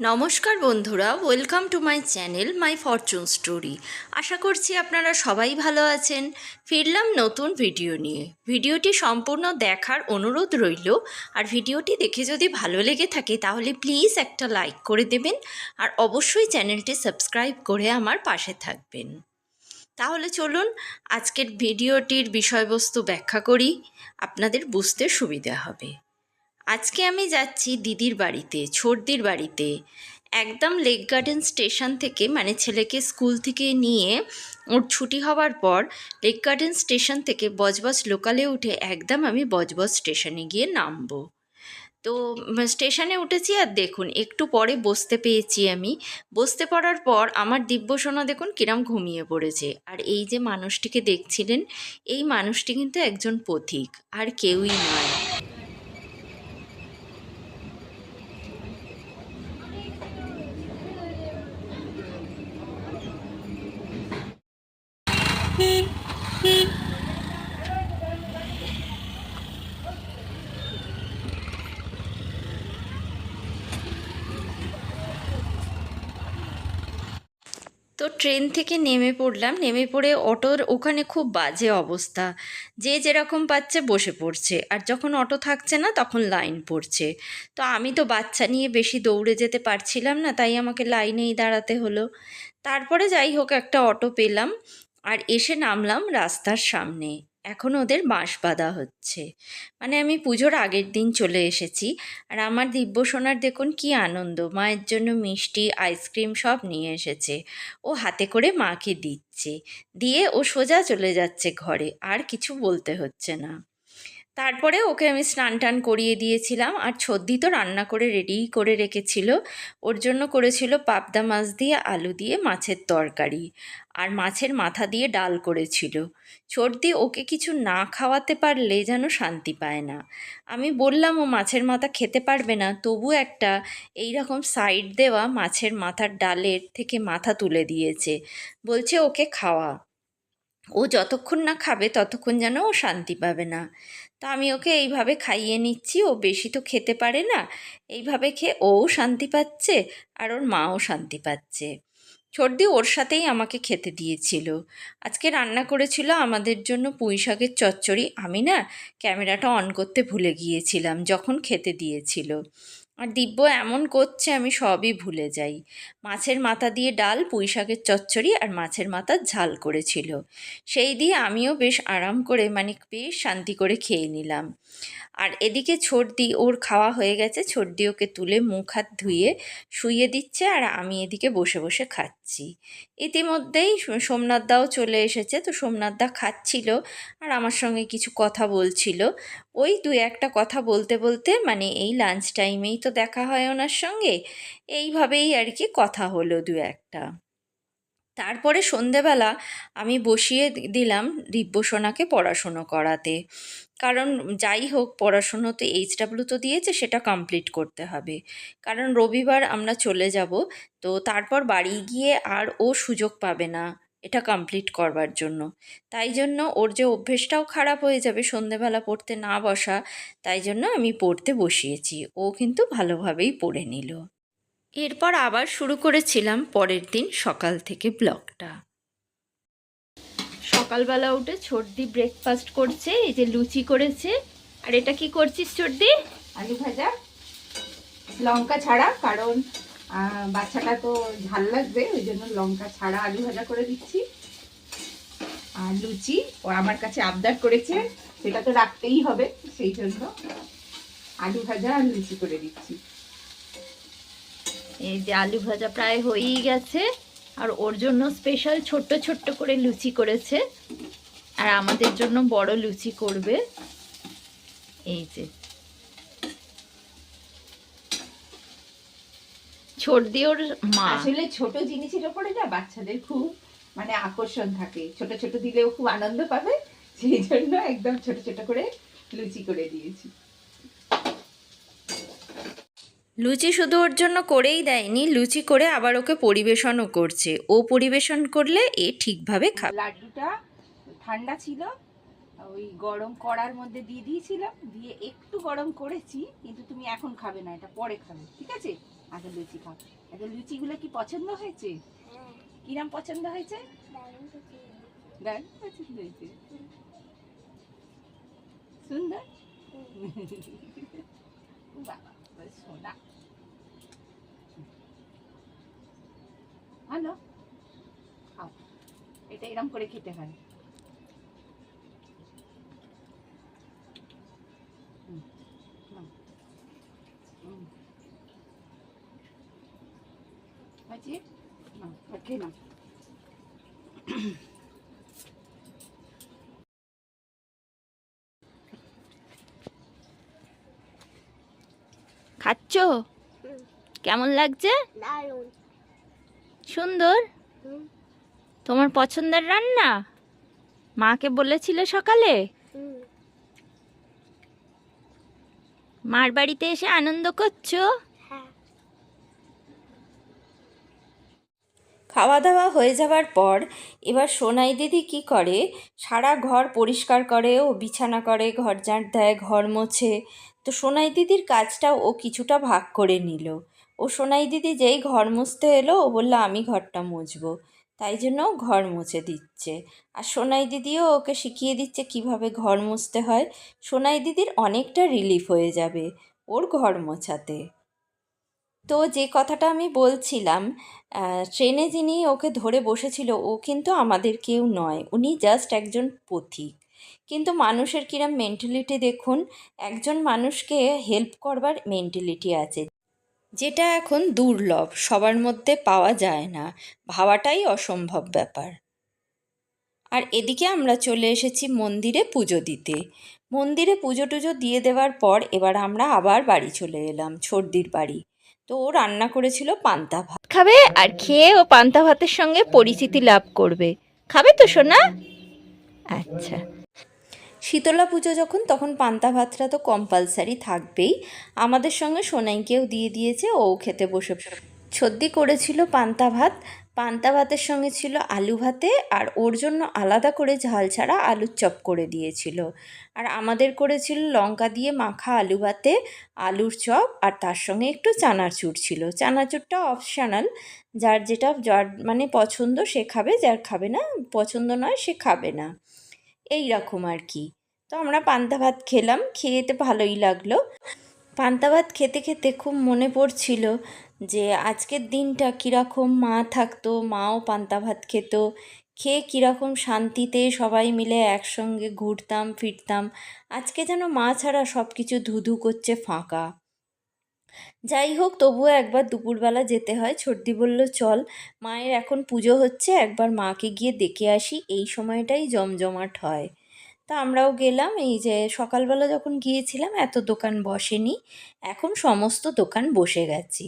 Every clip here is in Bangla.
নমস্কার বন্ধুরা, welcome to my channel my fortune story. আশা করছি আপনারা সবাই ভালো আছেন। ফিরলাম নতুন ভিডিও নিয়ে। ভিডিওটি সম্পূর্ণ দেখার অনুরোধ রইল। আর ভিডিওটি দেখে যদি ভালো লেগে থাকে তাহলে প্লিজ একটা লাইক করে দেবেন আর অবশ্যই চ্যানেলটি সাবস্ক্রাইব করে আমার পাশে থাকবেন। তাহলে চলুন আজকের ভিডিওটির বিষয়বস্তু ব্যাখ্যা করি, আপনাদের বুঝতে সুবিধা হবে। আজকে আমি যাচ্ছি দিদির বাড়িতে, ছোটদির বাড়িতে। একদম লেক গার্ডেন স্টেশন থেকে, মানে ছেলেকে স্কুল থেকে নিয়ে ওর ছুটি হওয়ার পর লেক গার্ডেন স্টেশন থেকে বজবজ লোকালে উঠে একদম আমি বজবজ স্টেশনে গিয়ে নামবো। তো স্টেশনে উঠেছি আর দেখুন একটু পরে বসতে পেয়েছি আমি। বসতে পড়ার পর আমার দিব্যসোনা দেখুন কিরম ঘুমিয়ে পড়েছে। আর এই যে মানুষটিকে দেখছিলেন, এই মানুষটি কিন্তু একজন পথিক, আর কেউই নয়। তো ট্রেন থেকে নেমে পড়লাম। নেমে পড়ে অটোর ওখানে খুব বাজে অবস্থা, যে যেরকম পাচ্ছে বসে পড়ছে, আর যখন অটো থাকছে না তখন লাইন পড়ছে। তো আমি তো বাচ্চা নিয়ে বেশি দৌড়ে যেতে পারছিলাম না, তাই আমাকে লাইনেই দাঁড়াতে হলো। তারপরে যাই হোক একটা অটো পেলাম আর এসে নামলাম রাস্তার সামনে। এখন ওদের বাঁশ বাঁধা হচ্ছে, মানে আমি পুজোর আগের দিন চলে এসেছি। আর আমার দিব্যসোনার দেখুন কি আনন্দ, মায়ের জন্য মিষ্টি আইসক্রিম সব নিয়ে এসেছে। ও হাতে করে মাকে দিচ্ছে, দিয়ে ও সোজা চলে যাচ্ছে ঘরে, আর কিছু বলতে হচ্ছে না। তারপরে ওকে আমি স্নান টান করিয়ে দিয়েছিলাম। আর ছদ্দি তো রান্না করে রেডি করে রেখেছিল। ওর জন্য করেছিল পাবদা মাছ দিয়ে আলু দিয়ে মাছের তরকারি, আর মাছের মাথা দিয়ে ডাল করেছিল। ছর্দি ওকে কিছু না খাওয়াতে পারলে যেন শান্তি পায় না। আমি বললাম ও মাছের মাথা খেতে পারবে না, তবু একটা এই রকম সাইড দেওয়া মাছের মাথার ডালের থেকে মাথা তুলে দিয়েছে, বলছে ওকে খাওয়া। ও যতক্ষণ না খাবে ততক্ষণ যেন ও শান্তি পাবে না। তা আমি ওকে এইভাবে খাইয়ে নিচ্ছি, ও বেশি তো খেতে পারে না। এইভাবে খেয়ে ওও শান্তি পাচ্ছে আর ওর মাও শান্তি পাচ্ছে। ছোটদি ওর সাথেই আমাকে খেতে দিয়েছিল। আজকে রান্না করেছিল আমাদের জন্য পুঁই শাকের চচ্চড়ি। আমি না ক্যামেরাটা অন করতে ভুলে গিয়েছিলাম যখন খেতে দিয়েছিল। আর দিব্য এমন করছে আমি সবই ভুলে যাই। মাছের মাথা দিয়ে ডাল, পুঁই শাকের চচ্চড়ি আর মাছের মাথার ঝাল করেছিল। সেই দিয়ে আমিও বেশ আরাম করে, মানে বেশ শান্তি করে খেয়ে নিলাম। আর এদিকে ছোটদি, ওর খাওয়া হয়ে গেছে, ছোটদি ওকে তুলে মুখ হাত ধুয়ে শুইয়ে দিচ্ছে, আর আমি এদিকে বসে বসে খাচ্ছি। ইতিমধ্যেই সোমনাথদাও চলে এসেছে, তো সোমনাথদা খাচ্ছিল আর আমার সঙ্গে কিছু কথা বলছিল। ওই দু একটা কথা বলতে বলতে, মানে এই লাঞ্চ টাইমেই তো দেখা হয় ওনার সঙ্গে, এইভাবেই আর কি কথা হলো দু একটা। তারপরে সন্ধেবেলা আমি বসিয়ে দিলাম দিব্যসোনাকে পড়াশুনো করাতে। কারণ যাই হোক পড়াশুনো তো এইচডাব্লিউ তো দিয়েছে, সেটা কমপ্লিট করতে হবে। কারণ রবিবার আমরা চলে যাব, তো তারপর বাড়ি গিয়ে আর ও সুযোগ পাবে না এটা কমপ্লিট করবার জন্য। তাই জন্য ওর যে অভ্যেসটাও খারাপ হয়ে যাবে সন্ধেবেলা পড়তে না বসা, তাই জন্য আমি পড়তে বসিয়েছি। ও কিন্তু ভালোভাবেই পড়ে নিল। এরপর আবার শুরু করেছিলাম পরের দিন সকাল থেকে ব্লগটা। সকালবেলা উঠে ছোটদি ব্রেকফাস্ট করছে, এই যে লুচি করেছে। আর এটা কি করছিস ছোটদি? আলু ভাজা, লঙ্কা ছাড়া, কারণ বাচ্চাটা তো ঝাল লাগবে, ওই জন্য লঙ্কা ছাড়া আলু ভাজা করে দিচ্ছি। আর লুচি ও আমার কাছে আবদার করেছে, সেটা তো রাখতেই হবে, সেই জন্য আলু ভাজা আর লুচি করে দিচ্ছি। এই যে আলু ভাজা প্রায় হয়েই গেছে, আর ওর জন্য স্পেশাল ছোট্ট ছোট্ট করে লুচি করেছে, আর আমাদের জন্য বড় লুচি করবে। এই যে ছোটদি ওর মা। আসলে ছোট জিনিসের ওপরে না বাচ্চাদের খুব মানে আকর্ষণ থাকে, ছোট ছোট দিলেও খুব আনন্দ পাবে, সেই জন্য একদম ছোট ছোট করে লুচি করে দিয়েছি। লুচি শুধু ওর জন্য করেই দেয়নি, লুচি করে আবার ওকে পরিবেশনও করছে। ও পরিবেশন করলে এ ঠিকভাবে খাবে। লাড্ডুটা ঠান্ডা ছিল, ওই গরম কড়ার মধ্যে দিয়ে দিয়েছিলাম, দিয়ে একটু গরম করেছি, কিন্তু তুমি এখন খাবে না, এটা পরে খাবে, ঠিক আছে? আগে লুচি খাও। আগে লুচিগুলো কি পছন্দ হয়েছে? কিরাম পছন্দ হয়েছে? দারুণ পছন্দ হয়েছে, সুন্দর। বাবা সোনা ভালো, খাও। এটা এরম করে খেতে হয়। আছে না, খেয়ে নাও। খাচ্ছ? কেমন লাগছে? দারুণ। সুন্দর। হুম, তোমার পছন্দের রান্না? মাকে বলেছিলে সকালে? হুম। মার বাড়িতে এসে আনন্দ করছো? হ্যাঁ। খাওয়া দাওয়া হয়ে যাবার পর এবার সোনাই দিদি কি করে, সারা ঘর পরিষ্কার করে, ও বিছানা করে, ঘর ঝাঁট দেয়, ঘর মোছে। তো সোনাই দিদির কাজটা ও কিছুটা ভাগ করে নিল। ও সোনাই দিদি যেই ঘর মুছতে এলো, ও বললো আমি ঘরটা মুছবো, তাই জন্য ও ঘর মুছে দিচ্ছে। আর সোনাই দিদিও ওকে শিখিয়ে দিচ্ছে কিভাবে ঘর মুছতে হয়। সোনাই দিদির অনেকটা রিলিফ হয়ে যাবে ওর ঘর মোছাতে। তো যে কথাটা আমি বলছিলাম, ট্রেনে যিনি ওকে ধরে বসেছিল ও কিন্তু আমাদের কেউ নয়, উনি জাস্ট একজন পথিক। কিন্তু মানুষের কিরম মেন্টালিটি দেখুন, একজন মানুষকে হেল্প করবার মেন্টালিটি আছে, যেটা এখন দুর্লভ, সবার মধ্যে পাওয়া যায় না, ভাবাটাই অসম্ভব ব্যাপার। আর এদিকে আমরা চলে এসেছি মন্দিরে পুজো দিতে। মন্দিরে পুজো টুজো দিয়ে দেওয়ার পর এবার আমরা আবার বাড়ি চলে এলাম, ছর্দির বাড়ি। তো ও রান্না করেছিল পান্তা ভাত খাবে, আর খেয়ে ও পান্তা ভাতের সঙ্গে পরিচিতি লাভ করবে। খাবে তো সোনা? আচ্ছা। শীতলা পুজো যখন, তখন পান্তা ভাতটা তো কম্পালসারি থাকবেই। আমাদের সঙ্গে সোনাইকেও দিয়ে দিয়েছে, ও খেতে বসে। ছদ্দি করেছিল পান্তা ভাত, পান্তা ভাতের সঙ্গে ছিল আলু ভাতে, আর ওর জন্য আলাদা করে ঝাল ছাড়া আলুর চপ করে দিয়েছিল। আর আমাদের করেছিল লঙ্কা দিয়ে মাখা আলু ভাতে, আলুর চপ, আর তার সঙ্গে একটু চানাচুর ছিল। চানাচুরটা অপশনাল, যার যেটা যার মানে পছন্দ সে খাবে, যার খাবে না পছন্দ নয় সে খাবে না, এই রকম আর কি। তো আমরা পান্তা ভাত খেলাম, খেতে ভালোই লাগলো। পান্তা ভাত খেতে খেতে খুব মনে পড়ছিল যে আজকের দিনটা কীরকম মা থাকতো, মাও পান্তা ভাত খেত, খেয়ে কীরকম শান্তিতে সবাই মিলে একসঙ্গে ঘুরতাম ফিরতাম। আজকে যেন মা ছাড়া সব কিছু ধুধু করছে, ফাঁকা। যাই হোক, তবুও একবার দুপুরবেলা যেতে হয়। ছর্দি বলল চল, মায়ের এখন পুজো হচ্ছে, একবার মাকে গিয়ে দেখে আসি, এই সময়টাই জমজমাট হয়। তা আমরাও গেলাম। এই যে সকালবেলা যখন গিয়েছিলাম এত দোকান বসেনি, এখন সমস্ত দোকান বসে গেছে।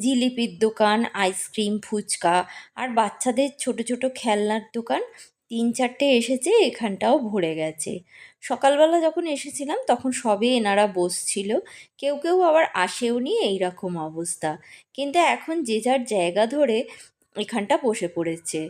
জিলিপির দোকান, আইসক্রিম, ফুচকা, আর বাচ্চাদের ছোট ছোট খেলনার দোকান 3-4টে এসেছে, এখানটাও ভরে গেছে। সকালবেলা যখন এসেছিলাম তখন সবে এনারা বসছিল, কেউ কেউ আবার আসেও নি, এইরকম অবস্থা। কিন্তু এখন যে যার জায়গা ধরে এখানটা বসে পড়েছে।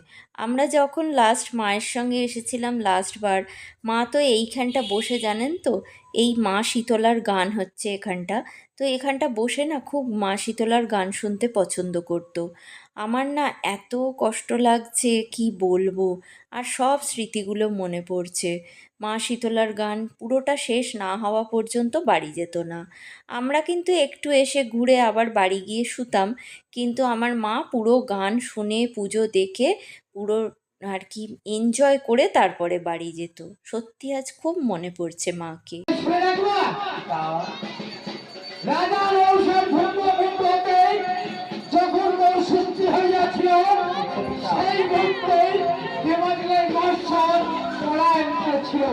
আমরা যখন লাস্ট মায়ের সঙ্গে এসেছিলাম লাস্টবার, মা তো এইখানটা বসে, জানেন তো, এই মা শীতলার গান হচ্ছে এখানটা, তো এখানটা বসে না খুব মা শীতলার গান শুনতে পছন্দ করতো। আমার না এত কষ্ট লাগছে কি বলবো, আর সব স্মৃতিগুলো মনে পড়ছে। মা শীতলার গান পুরোটা শেষ না হওয়া পর্যন্ত বাড়ি যেত না। আমরা কিন্তু একটু এসে ঘুরে আবার বাড়ি গিয়ে শুতাম, কিন্তু আমার মা পুরো গান শুনে পুজো দেখে পুরো আর কি এনজয় করে তারপরে বাড়ি যেত। সত্যি আজ খুব মনে পড়ছে মাকে। রাজার ঔষধ ভূমিতে যখন মৌসুমটি হইয়াছিল, সেই মুহূর্তে দেবাদিলের মশার পলায়ন করেছিল।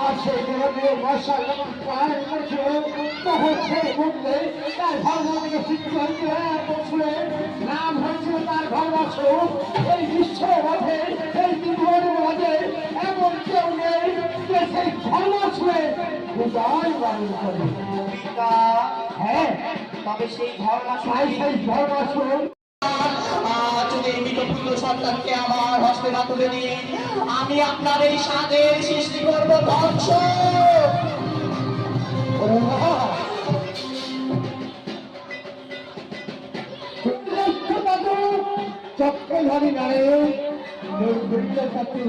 আর সেই দেবাদিলের মশা যখন পলায়ন করেছিল, তখন সেই মুহূর্তে তার ধর্ম থেকে শিক্ষা বছরে নাম হয়েছিল তার ধর্মাস। এই বিশ্বের মাঝে, এই জীবনের মাঝে এমন কেউ নেই যে সেই ধর্মাসের হৃদয় বাড়ি করে। হ্যাঁ, তবে সেই ধর্মাসন যদি মৃতপুত্র সন্তানকে আমার হস্তে না তুলে দিই, আমি আপনার এই সাদের সৃষ্টি করবো ধ্বংস। শ্রেষ্ঠতম চক্রধারী নারায়ণ নৈবেদ্য সাথে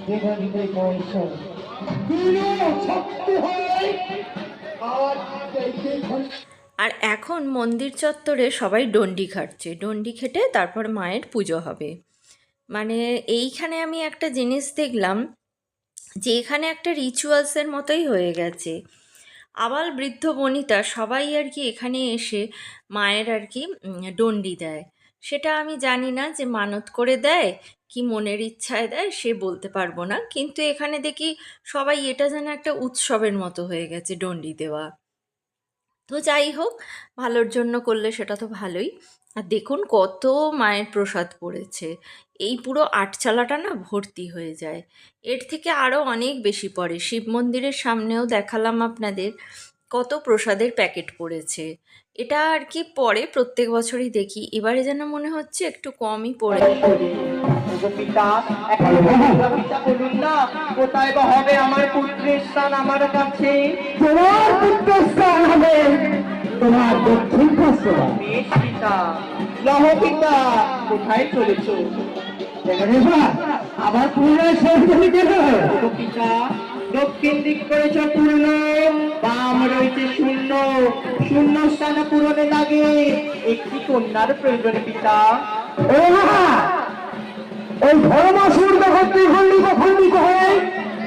দেবাদিদেব মহেশ্বর তিনি শক্তি হয় আর আর এখন মন্দির চত্বরে সবাই ডন্ডি খাটছে, ডন্ডি খেটে তারপর মায়ের পুজো হবে। মানে এইখানে আমি একটা জিনিস দেখলাম যে এখানে একটা রিচুয়ালসের মতোই হয়ে গেছে। আবাল বৃদ্ধ বনিতা সবাই আর কি এখানে এসে মায়ের আর কি ডন্ডি দেয়। সেটা আমি জানি না যে মানত করে দেয় কি মনের ইচ্ছায় দেয়, সে বলতে পারবো না, কিন্তু এখানে দেখি সবাই এটা যেন একটা উৎসবের মতো হয়ে গেছে ডন্ডি দেওয়া। তো যাই হোক, ভালোর জন্য করলে সেটা তো ভালোই। আর দেখুন কত মায়ের প্রসাদ পড়েছে, এই পুরো আটচালাটা না ভর্তি হয়ে যায়। এর থেকে আরও অনেক বেশি পড়ে, শিব মন্দিরের সামনেও দেখালাম আপনাদের কত প্রসাদের প্যাকেট পড়েছে। এটা আর কি পরে প্রত্যেক বছরই দেখি, এবারে যেন মনে হচ্ছে একটু কমই পড়ে। পিতা এখন পিতা বলুন না, কোথায় বা হবে আমার পুত্রের স্থান আমার কাছে? তোমার পুত্রের স্থান হবে তোমার দক্ষিণ পাশে। বেশ পিতা। লহ পিতা, কোথায় চলেছ? আবার পুনরায় শেষ দিকে গেল পিতা, দক্ষিণ দিক করেছ পূর্ণ, বাম রয়েছে শূন্য, শূন্য স্থান পূরণে লাগে একটি কন্যার প্রয়োজন পিতা। ওই ধর্মাসুর যখন খণ্ডিত হয়ে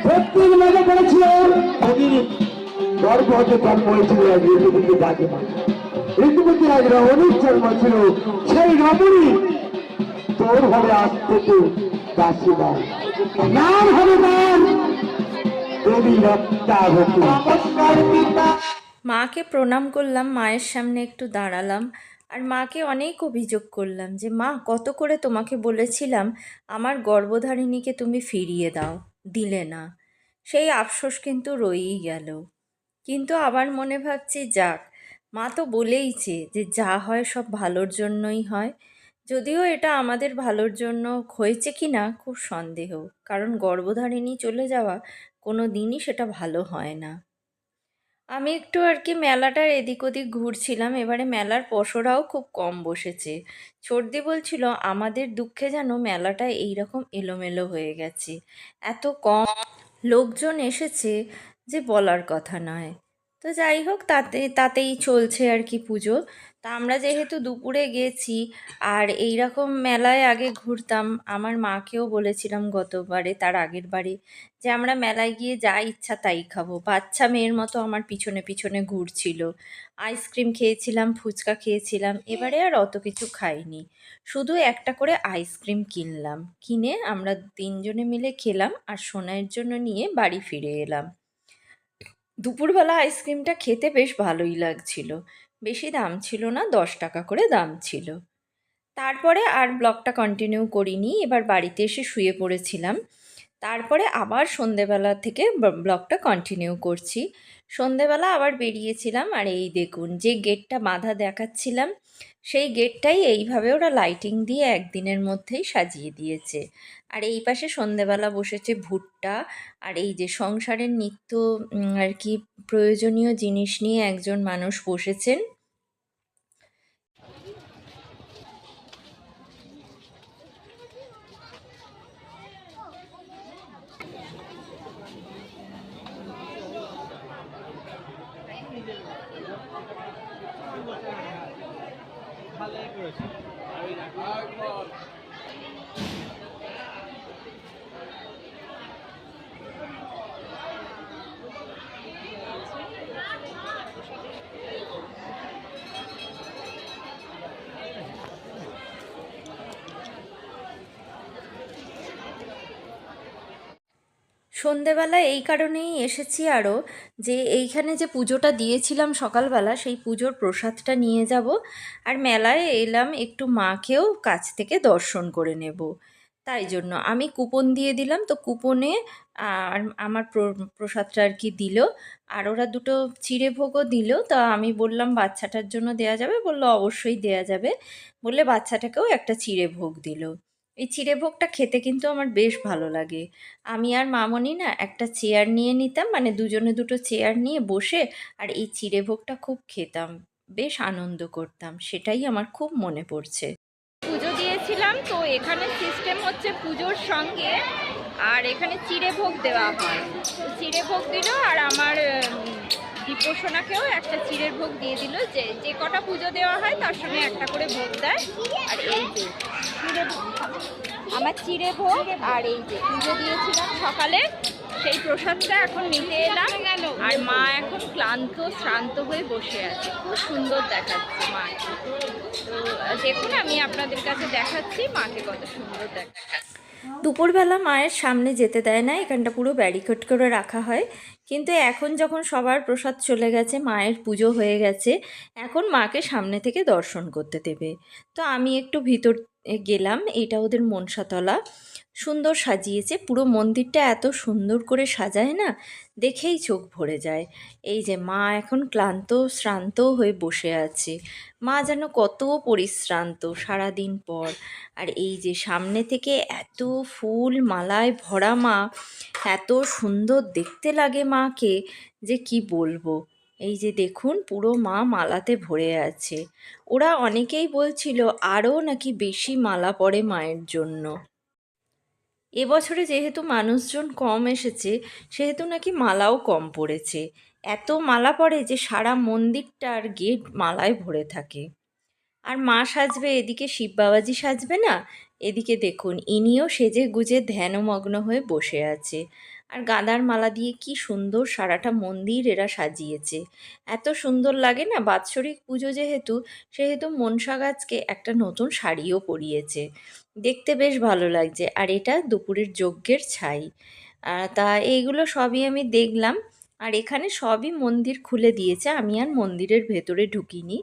প্রত্যেক মাঝে করেছিল গর্ভ হতে জন্ম হয়েছিল এক ঋতুপতি রাজে। ঋতুপতি রাজরা অনেক জন্ম ছিল, সেই রমণী তোর হবে আজ থেকে দাসীবাই, নাম হবে তার দেবী রক্তাবতী। নমস্কার পিতা। মাকে প্রণাম করলাম, মায়ের সামনে একটু দাঁড়ালাম, আর মাকে অনেক অভিযোগ করলাম যে মা, কত করে তোমাকে বলেছিলাম আমার গর্ভধারিণীকে তুমি ফিরিয়ে দাও, দিলে না। সেই আফসোস কিন্তু রয়েই গেল। কিন্তু আবার মনে ভাবছি যাক, মা তো বলেইছে যে যা হয় সব ভালোর জন্যই হয়। যদিও এটা আমাদের ভালোর জন্য হয়েছে কি না খুব সন্দেহ, কারণ গর্ভধারিণী চলে যাওয়া কোনো দিনই সেটা ভালো হয় না। আমি একটু আর কি মেলাটার এদিক ওদিক ঘুরছিলাম, এবারে মেলার পসরাও খুব কম বসেছে। সর্দি বলছিল আমাদের দুঃখে যেন মেলাটা এইরকম এলোমেলো হয়ে গেছে, এত কম লোকজন এসেছে যে বলার কথা নয়। তো যাই হোক, তাতেই চলছে আর কি পুজো। তা আমরা যেহেতু দুপুরে গেছি আর এই রকম মেলায় আগে ঘুরতাম, আমার মাকেও বলেছিলাম গতবারে তার আগের বারে যে আমরা মেলায় গিয়ে যা ইচ্ছা তাই খাবো। বাচ্চা মেয়ের মতো আমার পিছনে পিছনে ঘুরছিল। আইসক্রিম খেয়েছিলাম, ফুচকা খেয়েছিলাম, এবারে আর অত কিছু খাইনি, শুধু একটা করে আইসক্রিম কিনলাম, কিনে আমরা তিনজনে মিলে খেলাম আর সোনাইয়ের জন্য নিয়ে বাড়ি ফিরে এলাম। দুপুরবেলা আইসক্রিমটা খেতে বেশ ভালোই লাগছিল, বেশি দাম ছিল না, 10 টাকা করে দাম ছিল। তারপরে আর ব্লগটা কন্টিনিউ করিনি, এবার বাড়িতে এসে শুয়ে পড়েছিলাম। তারপরে আবার সন্ধেবেলা থেকে ব্লগটা কন্টিনিউ করছি। সন্ধেবেলা আবার বেরিয়েছিলাম, আর এই দেখুন যে গেটটা বাঁধা দেখাচ্ছিলাম, সেই গেটটাই এইভাবে ওরা লাইটিং দিয়ে একদিনের মধ্যেই সাজিয়ে দিয়েছে। আর এই পাশে সন্ধেবেলা বসেছে ভুট্টা, আর এই যে সংসারের নিত্য আর কি প্রয়োজনীয় জিনিস নিয়ে একজন মানুষ বসেছেন। সন্ধেবেলা এই কারণেই এসেছি আরও, যে এইখানে যে পুজোটা দিয়েছিলাম সকালবেলা, সেই পুজোর প্রসাদটা নিয়ে যাব, আর মেলায় এলাম একটু মাকেও কাছ থেকে দর্শন করে নেব। তাই জন্য আমি কুপন দিয়ে দিলাম, তো কুপনে আর আমার প্রসাদটা আর কি দিল, আর ওরা দুটো চিড়ে ভোগও দিল। তা আমি বললাম বাচ্চাটার জন্য দেয়া যাবে, বললো অবশ্যই দেয়া যাবে, বললে বাচ্চাটাকেও একটা চিড়ে ভোগ দিল। এই চিড়ে ভোগটা খেতে কিন্তু আমার বেশ ভালো লাগে। আমি আর মামনি না একটা চেয়ার নিয়ে নিতাম, মানে দুজনে দুটো চেয়ার নিয়ে বসে আর এই চিড়ে ভোগটা খুব খেতাম, বেশ আনন্দ করতাম, সেটাই আমার খুব মনে পড়ছে। পুজো দিয়েছিলাম, তো এখানে সিস্টেম হচ্ছে পুজোর সঙ্গে আর এখানে চিড়ে ভোগ দেওয়া হয়। তো চিড়ে ভোগ দিল, আর আমার দীপসোনাকেও একটা চিড়ের ভোগ দিয়ে দিল। যে যে কটা পুজো দেওয়া হয় তার সঙ্গে একটা করে ভোগ দেয়। আর এই যে চিড়ে ভোগ, আমার চিড়ে ভোগ, আর এই যে পুজো দিয়েছিলাম সকালে, সেই প্রসাদটা এখন নিতে এলাম। আর মা এখন ক্লান্ত শ্রান্ত হয়ে বসে আছে, খুব সুন্দর দেখাচ্ছে মাকে। তো দেখুন, আমি আপনাদের কাছে দেখাচ্ছি মাকে কত সুন্দর দেখাচ্ছে। দুপুরবেলা মায়ের সামনে যেতে দেয় না, এখানটা পুরো ব্যারিকেড করে রাখা হয়। কিন্তু এখন যখন সবার প্রসাদ চলে গেছে, মায়ের পুজো হয়ে গেছে, এখন মাকে সামনে থেকে দর্শন করতে দেবে। তো আমি একটু ভিতর গেলাম, এটা ওদের মনসাতলা, সুন্দর সাজিয়েছে। পুরো মন্দিরটা এত সুন্দর করে সাজায় না, দেখেই চোখ ভরে যায়। এই যে মা এখন ক্লান্ত শ্রান্ত হয়ে বসে আছে, মা যেন কত পরিশ্রান্ত সারাদিন পর। আর এই যে সামনে থেকে এত ফুল মালায় ভরা মা, এত সুন্দর দেখতে লাগে মাকে যে কি বলবো। এই যে দেখুন, পুরো মা মালাতে ভরে আছে। ওরা অনেকেই বলছিল আরও নাকি বেশি মালা পড়ে মায়ের জন্য। এবছরে যেহেতু মানুষজন কম এসেছে, সেহেতু নাকি মালাও কম পড়েছে। এত মালা পড়ে যে সারা মন্দিরটার গেট মালায় ভরে থাকে। আর মা সাজবে, এদিকে শিব বাবাজি সাজবে না, এদিকে দেখুন ইনিও সেজে গুজে ধ্যানমগ্ন হয়ে বসে আছে। আর গাঁদার মালা দিয়ে কি সুন্দর সারাটা মন্দির এরা সাজিয়েছে, এত সুন্দর লাগে না। বাৎসরিক পুজো যেহেতু, সেহেতু মনসা গাছকে একটা নতুন শাড়িও পরিয়েছে, দেখতে বেশ ভালো লাগছে। আর এটা দুপুরের যজ্ঞের ছাই। তা এইগুলো সবই আমি দেখলাম। আর এখানে সবই মন্দির খুলে দিয়েছে, আমি আর মন্দিরের ভেতরে ঢুকিনি।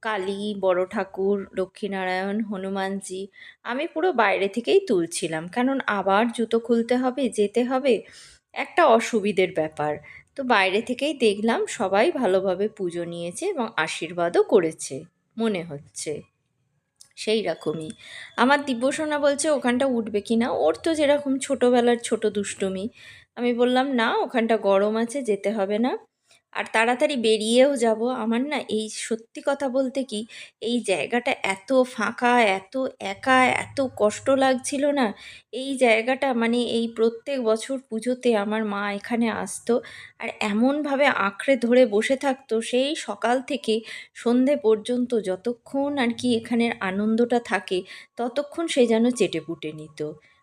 কালী, বড় ঠাকুর, লক্ষ্মীনারায়ণ, হনুমানজি আমি পুরো বাইরে থেকেই তুলছিলাম, কারণ আবার জুতো খুলতে হবে, যেতে হবে, একটা অসুবিধের ব্যাপার। তো বাইরে থেকেই দেখলাম সবাই ভালোভাবে পুজো নিয়েছে এবং আশীর্বাদও করেছে মনে হচ্ছে। সেই রকমই আমার দিব্যসোনা বলছে ওখানটা উঠবে কি না, ওর তো যেরকম ছোটোবেলার ছোট দুষ্টুমি। আমি বললাম না, ওখানটা গরম আছে, যেতে হবে না, আর তাড়াতাড়ি বেরিয়েও যাব। আমার না এই সত্যি কথা বলতে কি, এই জায়গাটা এত ফাঁকা, এত একা, এত কষ্ট লাগছিল না। এই জায়গাটা মানে এই প্রত্যেক বছর পুজোতে আমার মা এখানে আসতো, আর এমনভাবে আঁকড়ে ধরে বসে থাকতো সেই সকাল থেকে সন্ধে পর্যন্ত, যতক্ষণ আর কি এখানের আনন্দটা থাকে ততক্ষণ সে যেন চেটেপুটে নিত।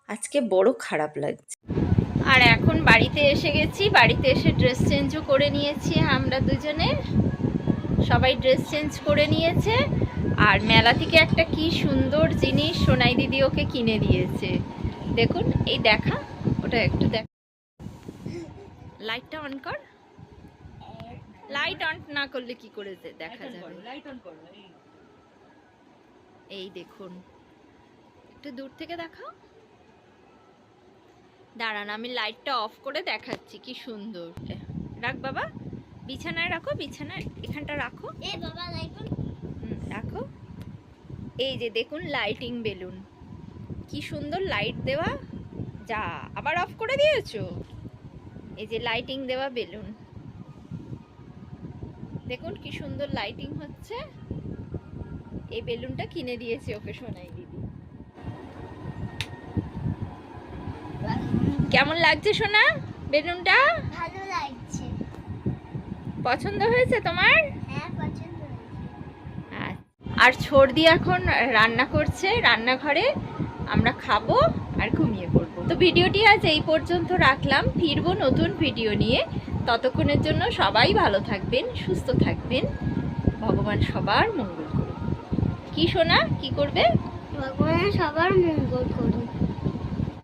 আজকে বড় খারাপ লাগছে। আর এখন বাড়িতে এসে গেছি, বাড়িতে এসে ড্রেস চেঞ্জও করে নিয়েছি আমরা দুজনে, সবাই ড্রেস চেঞ্জ করে নিয়েছে। আর মেলা থেকে একটা কি সুন্দর জিনিস সোনাই দিদি ওকে কিনে দিয়েছে, দেখুন, এই দেখা, ওটা একটু দেখ, লাইটটা অন কর। লাইট অন না করলে কি করে দেখা যাবে? লাইট অন করো। এই দেখুন, একটু দূর থেকে দেখাও। দাঁড়ান, আমি লাইটটা অফ করে দেখাচ্ছি, কি সুন্দর। রাখ বাবা, বিছানায় রাখো, বিছানায় এখানটা রাখো। বাবা লাইট রাখো। এই যে দেখুন লাইটিং বেলুন, কি সুন্দর লাইট দেওয়া। যা, আবার অফ করে দিয়েছো? এই যে লাইটিং দেওয়া বেলুন, দেখুন কি সুন্দর লাইটিং হচ্ছে। এই বেলুনটা কিনে দিয়েছে ওকে সোনাই দিদি। কেমন লাগছে সোনা বেলুনটা? ভালো লাগছে। পছন্দ হয়েছে তোমার? হ্যাঁ, পছন্দ হয়েছে। আর ছর্দি এখন রান্না করছে রান্নাঘরে, আমরা খাবো আর ঘুমিয়ে পড়বো। তো ভিডিওটি আজ এই পর্যন্ত রাখলাম, ফিরবো নতুন ভিডিও নিয়ে। ততক্ষণের জন্য সবাই ভালো থাকবেন, সুস্থ থাকবেন, ভগবান সবার মঙ্গল করুন। কি সোনা, কি করবে? ভগবান সবার মঙ্গল করুন।